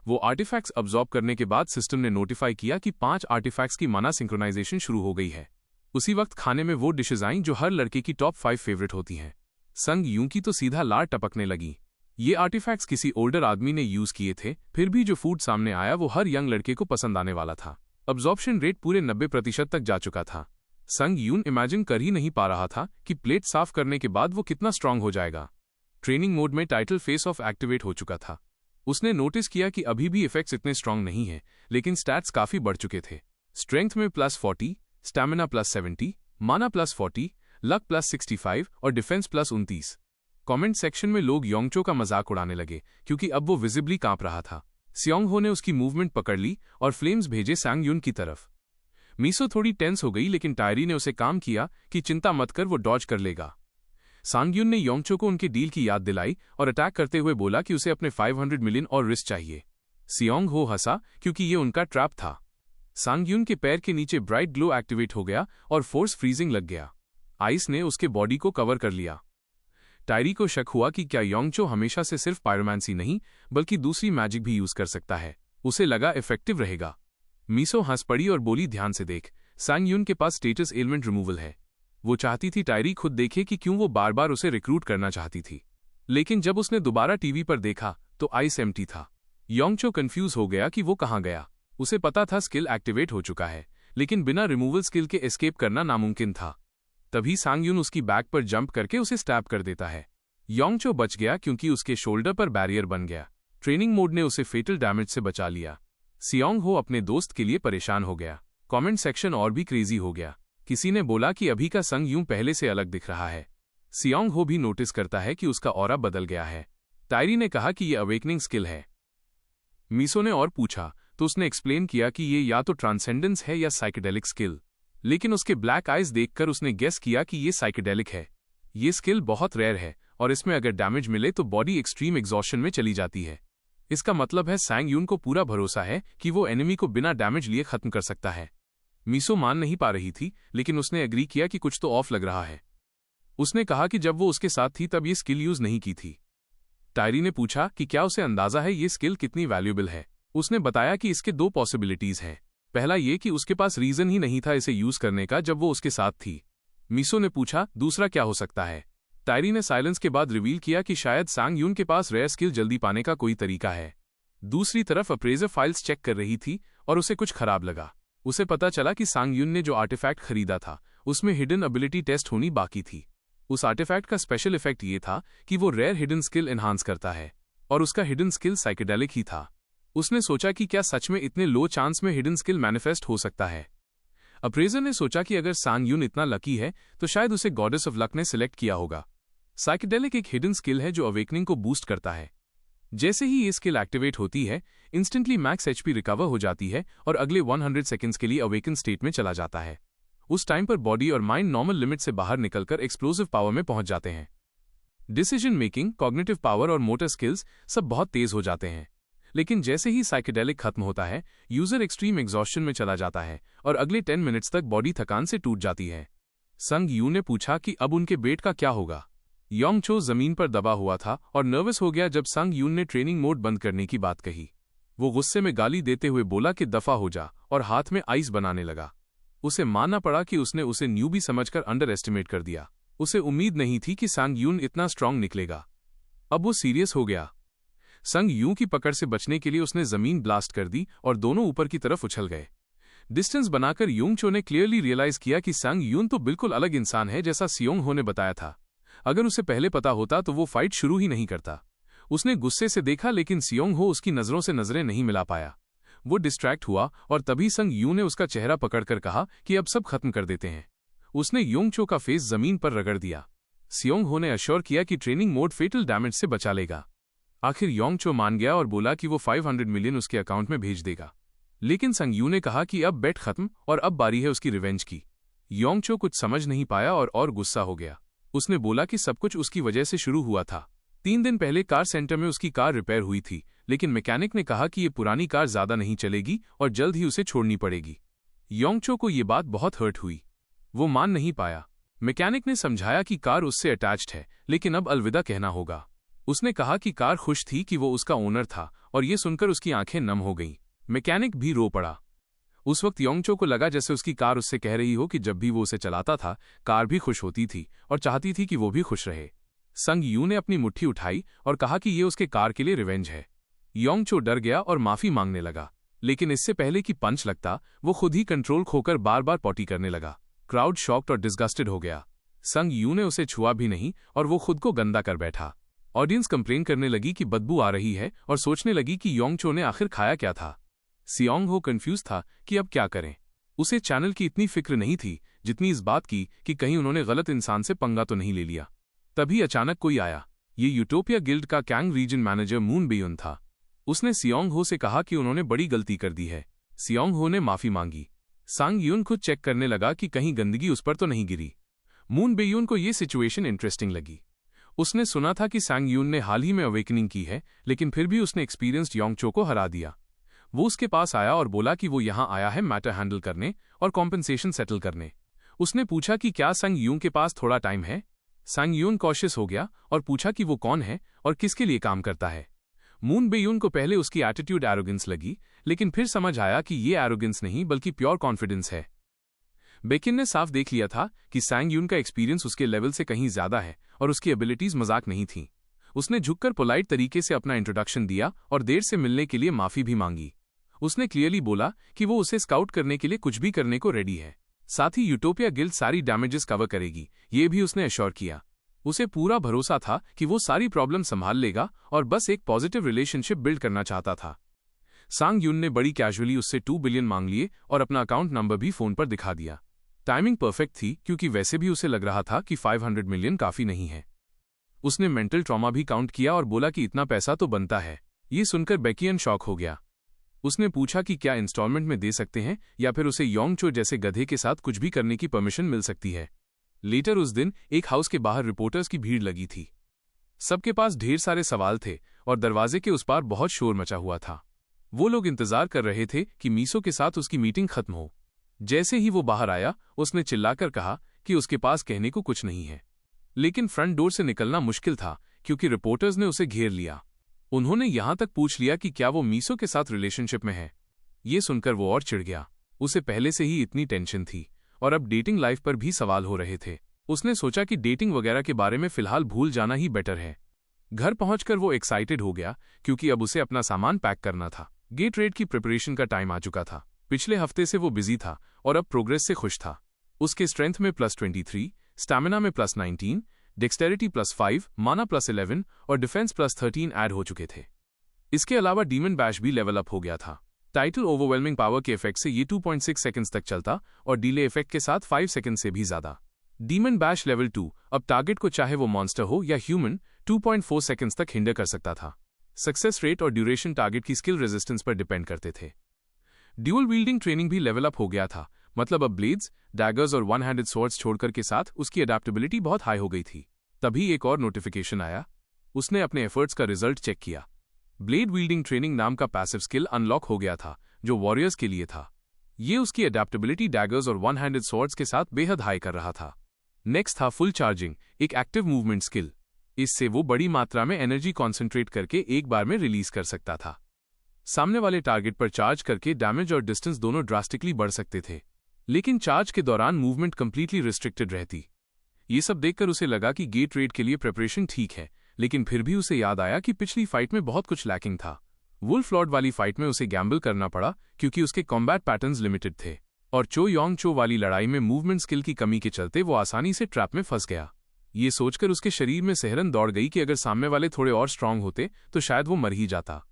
वो आर्टिफैक्ट्स अब्जॉर्ब करने के बाद सिस्टम ने नोटिफाई किया कि 5 आर्टिफैक्ट्स की माना सिंक्रोनाइजेशन शुरू हो गई है। उसी वक्त खाने में वो डिशेज आईं जो हर लड़के की टॉप 5 फेवरेट होती हैं। संग यूं की तो सीधा लार टपकने लगी। ये आर्टिफैक्ट्स किसी ओल्डर आदमी ने यूज किए थे, फिर भी जो फूड सामने आया वो हर यंग लड़के को पसंद आने वाला था। अब्जॉर्प्शन रेट पूरे 90% तक जा चुका था। संग यून इमेजिन कर ही नहीं पा रहा था कि प्लेट साफ करने के बाद वो कितना स्ट्रांग हो जाएगा। ट्रेनिंग मोड में टाइटल फेस ऑफ एक्टिवेट हो चुका था। उसने नोटिस किया कि अभी भी इफेक्ट्स इतने स्ट्रांग नहीं हैं, लेकिन स्टैट्स काफी बढ़ चुके थे। स्ट्रेंथ में +40, स्टैमिना +70, माना +40, लक +65 और डिफेंस +29। कमेंट सेक्शन में लोग योंगचो का मजाक उड़ाने लगे क्योंकि अब वो विजिबली कांप रहा था। सियोंग हो ने उसकी मूवमेंट पकड़ ली और फ्लेम्स भेजे सांग यून की तरफ। मीसो थोड़ी टेंस हो गई, लेकिन टायरी ने उसे काम किया कि चिंता मत कर, वो डॉज कर लेगा। सांग यून ने योंगचो को उनके डील की याद दिलाई और अटैक करते हुए बोला कि उसे अपने 500 मिलियन और रिस्क चाहिए। सियोंग हो हंसा क्योंकि ये उनका ट्रैप था। सांग यून के पैर के नीचे ब्राइट ग्लो एक्टिवेट हो गया और फोर्स फ्रीजिंग लग गया। आइस ने उसके बॉडी को कवर कर लिया। टायरी को शक हुआ कि क्या योंगचो हमेशा से सिर्फ पायरोमैंसी नहीं बल्कि दूसरी मैजिक भी यूज कर सकता है। उसे लगा इफेक्टिव रहेगा। मीसो हंस पड़ी और बोली, ध्यान से देख, सांग यून के पास स्टेटस एलिमेंट रिमूवल है। वो चाहती थी टायरी खुद देखे कि क्यों वो बार बार उसे रिक्रूट करना चाहती थी। लेकिन जब उसने दोबारा टीवी पर देखा तो आइस एम्प्टी था। योंगचो कंफ्यूज हो गया कि वो कहाँ गया। उसे पता था स्किल एक्टिवेट हो चुका है, लेकिन बिना रिमूवल स्किल के एस्केप करना नामुमकिन था। तभी सांग यून उसकी बैक पर जंप करके उसे स्टैब कर देता है। योंगचो बच गया क्योंकि उसके शोल्डर पर बैरियर बन गया। ट्रेनिंग मोड ने उसे फेटल डैमेज से बचा लिया। सियोंग हो अपने दोस्त के लिए परेशान हो गया। कमेंट सेक्शन और भी क्रेजी हो गया। किसी ने बोला कि अभी का संग यूं पहले से अलग दिख रहा है। सियोंग हो भी नोटिस करता है कि उसका ऑरा बदल गया है। टायरी ने कहा कि ये अवेकनिंग स्किल है। मीसो ने और पूछा तो उसने एक्सप्लेन किया कि ये या तो ट्रांसेंडेंस है या साइकेडेलिक स्किल। लेकिन उसके ब्लैक आइज देखकर उसने गेस किया कि ये साइकेडेलिक है। ये स्किल बहुत रेयर है और इसमें अगर डैमेज मिले तो बॉडी एक्सट्रीम एग्जॉशन में चली जाती है। इसका मतलब है सांग यून को पूरा भरोसा है कि वो एनिमी को बिना डैमेज लिए खत्म कर सकता है। मीसो मान नहीं पा रही थी, लेकिन उसने एग्री किया कि कुछ तो ऑफ लग रहा है। उसने कहा कि जब वो उसके साथ थी तब ये स्किल यूज नहीं की थी। टायरी ने पूछा कि क्या उसे अंदाजा है ये स्किल कितनी वैल्यूएबल है। उसने बताया कि इसके दो पॉसिबिलिटीज हैं। पहला ये कि उसके पास रीजन ही नहीं था इसे यूज करने का जब वो उसके साथ थी। मीसो ने पूछा दूसरा क्या हो सकता है। टायरी ने साइलेंस के बाद रिवील किया कि शायद सांग यून के पास रेयर स्किल जल्दी पाने का कोई तरीका है। दूसरी तरफ अप्रेजर फाइल्स चेक कर रही थी और उसे कुछ खराब लगा। उसे पता चला कि सांग यून ने जो आर्टिफैक्ट खरीदा था उसमें हिडन एबिलिटी टेस्ट होनी बाकी थी। उस आर्टिफैक्ट का स्पेशल इफेक्ट ये था कि वो रेयर हिडन स्किल एनहांस करता है और उसका हिडन स्किल साइकेडेलिक ही था। उसने सोचा कि क्या सच में इतने लो चांस में हिडन स्किल मैनिफेस्ट हो सकता है। अप्रेजर ने सोचा कि अगर सांग यून इतना लकी है तो शायद उसे गॉडेस ऑफ लक ने सिलेक्ट किया होगा। साइकेडेलिक एक हिडन स्किल है जो अवेकनिंग को बूस्ट करता है। जैसे ही ये स्किल एक्टिवेट होती है, इंस्टेंटली मैक्स एचपी रिकवर हो जाती है और अगले 100 सेकंड्स के लिए अवेकन स्टेट में चला जाता है। उस टाइम पर बॉडी और माइंड नॉर्मल लिमिट से बाहर निकलकर एक्सप्लोसिव पावर में पहुंच जाते हैं। डिसीजन मेकिंग, कॉग्निटिव पावर और मोटर स्किल्स सब बहुत तेज हो जाते हैं। लेकिन जैसे ही साइकेडेलिक खत्म होता है, यूजर एक्सट्रीम एग्जॉस्शन में चला जाता है और अगले 10 मिनट्स तक बॉडी थकान से टूट जाती है। संग यू ने पूछा कि अब उनके बेट का क्या होगा। योंगचो जमीन पर दबा हुआ था और नर्वस हो गया जब संग यून ने ट्रेनिंग मोड बंद करने की बात कही। वो गुस्से में गाली देते हुए बोला कि दफा हो जा और हाथ में आइस बनाने लगा। उसे मानना पड़ा कि उसने उसे न्यूबी समझकर अंडर एस्टिमेट कर दिया। उसे उम्मीद नहीं थी कि सांग यून इतना स्ट्रांग निकलेगा। अब वो सीरियस हो गया। संग यून की पकड़ से बचने के लिए उसने जमीन ब्लास्ट कर दी और दोनों ऊपर की तरफ उछल गए। डिस्टेंस बनाकर योंगचो ने क्लियरली रियलाइज किया कि सांग यून तो बिल्कुल अलग इंसान है जैसा सियोंग हो ने बताया था। अगर उसे पहले पता होता तो वो फाइट शुरू ही नहीं करता। उसने गुस्से से देखा लेकिन सियोंग हो उसकी नजरों से नजरें नहीं मिला पाया। वो डिस्ट्रैक्ट हुआ और तभी संग यू ने उसका चेहरा पकड़कर कहा कि अब सब खत्म कर देते हैं। उसने योंगचो का फेस जमीन पर रगड़ दिया। सियोंग हो ने अश्योर किया कि ट्रेनिंग मोड फेटल डैमेज से बचा लेगा। आखिर योंगचो मान गया और बोला कि वो 500 मिलियन उसके अकाउंट में भेज देगा। लेकिन संग यू ने कहा कि अब बेट खत्म और अब बारी है उसकी रिवेंज की। योंगचो कुछ समझ नहीं पाया और गुस्सा हो गया। उसने बोला कि सब कुछ उसकी वजह से शुरू हुआ था। 3 दिन पहले कार सेंटर में उसकी कार रिपेयर हुई थी, लेकिन मैकेनिक ने कहा कि ये पुरानी कार ज्यादा नहीं चलेगी और जल्द ही उसे छोड़नी पड़ेगी। योंगचो को ये बात बहुत हर्ट हुई। वो मान नहीं पाया। मैकेनिक ने समझाया कि कार उससे अटैच्ड है, लेकिन अब अलविदा कहना होगा। उसने कहा कि कार खुश थी कि वो उसका ओनर था और ये सुनकर उसकी आंखें नम हो गईं। मैकेनिक भी रो पड़ा। उस वक्त योंगचो को लगा जैसे उसकी कार उससे कह रही हो कि जब भी वो उसे चलाता था कार भी खुश होती थी और चाहती थी कि वो भी खुश रहे। संग यू ने अपनी मुट्ठी उठाई और कहा कि ये उसके कार के लिए रिवेंज है। योंगचो डर गया और माफी मांगने लगा, लेकिन इससे पहले कि पंच लगता वो खुद ही कंट्रोल खोकर बार बार पॉटी करने लगा। क्राउड शॉक्ड और डिस्गस्टेड हो गया। संग यू ने उसे छुआ भी नहीं और वो खुद को गंदा कर बैठा। ऑडियंस कंप्लेन करने लगी कि बदबू आ रही है और सोचने लगी कि योंगचो ने आखिर खाया क्या था। सियोंग हो कंफ्यूज था कि अब क्या करें। उसे चैनल की इतनी फिक्र नहीं थी जितनी इस बात की कि कहीं उन्होंने गलत इंसान से पंगा तो नहीं ले लिया। तभी अचानक कोई आया। ये यूटोपिया गिल्ड का कैंग रीजन मैनेजर मून बेयुन था। उसने सियोंग हो से कहा कि उन्होंने बड़ी गलती कर दी है। सियोंग हो ने माफी मांगी। सांग यून खुद चेक करने लगा कि कहीं गंदगी उस पर तो नहीं गिरी। मून बेयुन को ये सिचुएशन इंटरेस्टिंग लगी। उसने सुना था कि सांग यून ने हाल ही में अवेकनिंग की है, लेकिन फिर भी उसने एक्सपीरियंस्ड योंगचो को हरा दिया। वो उसके पास आया और बोला कि वो यहां आया है मैटर हैंडल करने और कॉम्पेंसेशन सेटल करने। उसने पूछा कि क्या संग यून के पास थोड़ा टाइम है। संग यून कॉशियस हो गया और पूछा कि वो कौन है और किसके लिए काम करता है। मून बेयून को पहले उसकी एटीट्यूड एरोगेंस लगी, लेकिन फिर समझ आया कि ये एरोगेंस नहीं बल्कि प्योर कॉन्फिडेंस है। बेकिन ने साफ देख लिया था कि सांग यून का एक्सपीरियंस उसके लेवल से कहीं ज्यादा है और उसकी एबिलिटीज मजाक नहीं थीं। उसने झुककर पोलाइट तरीके से अपना इंट्रोडक्शन दिया और देर से मिलने के लिए माफी भी मांगी। उसने क्लियरली बोला कि वो उसे स्काउट करने के लिए कुछ भी करने को रेडी है, साथ ही यूटोपिया गिल्ड सारी डैमेजेस कवर करेगी, ये भी उसने एश्योर किया। उसे पूरा भरोसा था कि वो सारी प्रॉब्लम संभाल लेगा और बस एक पॉजिटिव रिलेशनशिप बिल्ड करना चाहता था। सांग यून ने बड़ी कैजुअली उससे 2 बिलियन मांग लिए और अपना अकाउंट नंबर भी फोन पर दिखा दिया। टाइमिंग परफेक्ट थी क्योंकि वैसे भी उसे लग रहा था कि 500 मिलियन काफी नहीं है। उसने मेंटल ट्रॉमा भी काउंट किया और बोला कि इतना पैसा तो बनता है। ये सुनकर बेकियन शॉक हो गया। उसने पूछा कि क्या इंस्टॉलमेंट में दे सकते हैं या फिर उसे योंग चो जैसे गधे के साथ कुछ भी करने की परमिशन मिल सकती है। लेटर उस दिन एक हाउस के बाहर रिपोर्टर्स की भीड़ लगी थी। सबके पास ढेर सारे सवाल थे और दरवाजे के उस पार बहुत शोर मचा हुआ था। वो लोग इंतजार कर रहे थे कि मीसो के साथ उसकी मीटिंग खत्म हो। जैसे ही वो बाहर आया, उसने चिल्लाकर कहा कि उसके पास कहने को कुछ नहीं है। लेकिन फ्रंट डोर से निकलना मुश्किल था क्योंकि रिपोर्टर्स ने उसे घेर लिया। उन्होंने यहां तक पूछ लिया कि क्या वो मीसो के साथ रिलेशनशिप में है। ये सुनकर वो और चिढ़ गया। उसे पहले से ही इतनी टेंशन थी और अब डेटिंग लाइफ पर भी सवाल हो रहे थे। उसने सोचा कि डेटिंग वगैरह के बारे में फिलहाल भूल जाना ही बेटर है। घर पहुंचकर वो एक्साइटेड हो गया क्योंकि अब उसे अपना सामान पैक करना था। गेट रेड की प्रिपरेशन का टाइम आ चुका था। पिछले हफ्ते से वो बिजी था और अब प्रोग्रेस से खुश था। उसके स्ट्रेंथ में +23, स्टैमिना में +19, डेक्सटेरिटी +5, माना +11 और डिफेंस +13 ऐड हो चुके थे। इसके अलावा डीमन बैश भी लेवल अप हो गया था। टाइटल ओवरवेलमिंग पावर के इफेक्ट से ये 2.6 सेकंड्स तक चलता और डिले इफेक्ट के साथ 5 सेकंड से भी ज्यादा। डीमन बैश लेवल 2 अब टारगेट को चाहे वो मॉन्स्टर हो या ह्यूमन 2.4 सेकंड्स तक हिंडर कर सकता था। सक्सेस रेट और ड्यूरेशन टारगेट की स्किल रेजिस्टेंस पर डिपेंड करते थे। ड्यूअल वील्डिंग ट्रेनिंग भी लेवल अप हो गया था, मतलब अब ब्लेड्स, डैगर्स और वन हैंडेड स्वॉर्ड्स छोड़कर के साथ उसकी अडेप्टेबिलिटी बहुत हाई हो गई थी। तभी एक और नोटिफिकेशन आया। उसने अपने एफर्ट्स का रिजल्ट चेक किया। ब्लेड वील्डिंग ट्रेनिंग नाम का पैसिव स्किल अनलॉक हो गया था जो वॉरियर्स के लिए था। ये उसकी अडेप्टेबिलिटी डैगर्स और वन हैंडेड स्वॉर्ड्स के साथ बेहद हाई कर रहा था। नेक्स्ट था फुल चार्जिंग, एक एक्टिव मूवमेंट स्किल। इससे वो बड़ी मात्रा में एनर्जी कॉन्सेंट्रेट करके एक बार में रिलीज कर सकता था। सामने वाले टारगेट पर चार्ज करके डैमेज और डिस्टेंस दोनों ड्रास्टिकली बढ़ सकते थे, लेकिन चार्ज के दौरान मूवमेंट कंप्लीटली रिस्ट्रिक्टेड रहती। ये सब देखकर उसे लगा कि गेट रेड के लिए प्रिपरेशन ठीक है, लेकिन फिर भी उसे याद आया कि पिछली फाइट में बहुत कुछ लैकिंग था। वुल्फ लॉर्ड वाली फाइट में उसे गैम्बल करना पड़ा क्योंकि उसके कॉम्बैट पैटर्न्स लिमिटेड थे, और चो योंग चो वाली लड़ाई में मूवमेंट स्किल की कमी के चलते वो आसानी से ट्रैप में फंस गया। ये सोचकर उसके शरीर में सिहरन दौड़ गई कि अगर सामने वाले थोड़े और स्ट्रांग होते तो शायद वो मर ही जाता।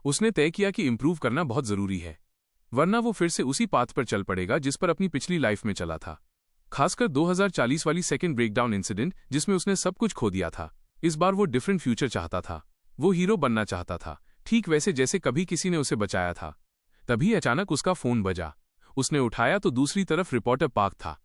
उसने तय किया कि इंप्रूव करना बहुत जरूरी है, वरना वो फिर से उसी पाथ पर चल पड़ेगा जिस पर अपनी पिछली लाइफ में चला था। खासकर 2040 वाली सेकंड ब्रेकडाउन इंसिडेंट जिसमें उसने सब कुछ खो दिया था। इस बार वो डिफरेंट फ्यूचर चाहता था। वो हीरो बनना चाहता था, ठीक वैसे जैसे कभी किसी ने उसे बचाया था। तभी अचानक उसका फोन बजा। उसने उठाया तो दूसरी तरफ रिपोर्टर पार्क था।